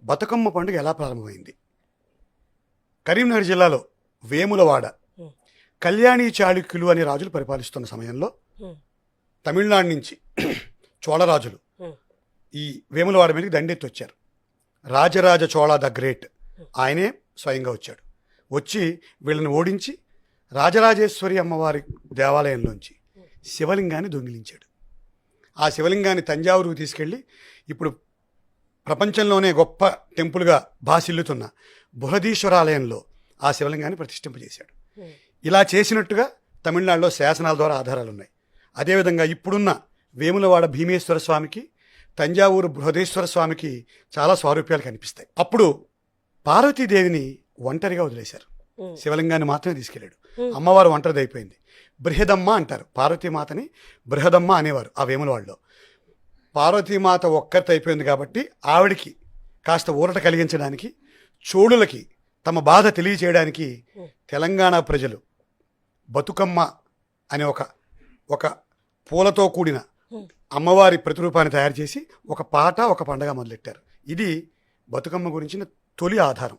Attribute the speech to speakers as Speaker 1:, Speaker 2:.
Speaker 1: బతుకమ్మ పండుగ ఎలా ప్రారంభమైంది? కరీంనగర్ జిల్లాలో వేములవాడ కళ్యాణి చాళుక్యులు అనే రాజులు పరిపాలిస్తున్న సమయంలో తమిళనాడు నుంచి చోళరాజులు ఈ వేములవాడ మీదకి దండెత్తి వచ్చారు. రాజరాజ చోళ ద గ్రేట్ ఆయనే స్వయంగా వచ్చాడు. వచ్చి వీళ్ళని ఓడించి రాజరాజేశ్వరి అమ్మవారి దేవాలయంలోంచి శివలింగాన్ని దొంగిలించాడు. ఆ శివలింగాన్ని తంజావూరుకు తీసుకెళ్ళి ఇప్పుడు ప్రపంచంలోనే గొప్ప టెంపుల్గా భాసిల్లుతున్న బృహదీశ్వరాలయంలో ఆ శివలింగాన్ని ప్రతిష్ఠింపజేశాడు. ఇలా చేసినట్టుగా తమిళనాడులో శాసనాల ద్వారా ఆధారాలు ఉన్నాయి. అదేవిధంగా ఇప్పుడున్న వేములవాడ భీమేశ్వర స్వామికి, తంజావూరు బృహదేశ్వర స్వామికి చాలా స్వారూప్యాలు కనిపిస్తాయి. అప్పుడు పార్వతీదేవిని ఒంటరిగా వదిలేశారు, శివలింగాన్ని మాత్రమే తీసుకెళ్ళాడు. అమ్మవారు ఒంటరిది అయిపోయింది. బృహదమ్మ అంటారు, పార్వతీమాతని బృహదమ్మ అనేవారు ఆ వేములవాడలో. పార్వతీమాత ఒక్కరితో అయిపోయింది కాబట్టి ఆవిడికి కాస్త ఊరట కలిగించడానికి, చోళులకి తమ బాధ తెలియచేయడానికి తెలంగాణ ప్రజలు బతుకమ్మ అనే ఒక పూలతో కూడిన అమ్మవారి ప్రతిరూపాన్ని తయారు చేసి ఒక పాట, ఒక పండగ మొదలెట్టారు. ఇది బతుకమ్మ గురించిన తొలి ఆధారం.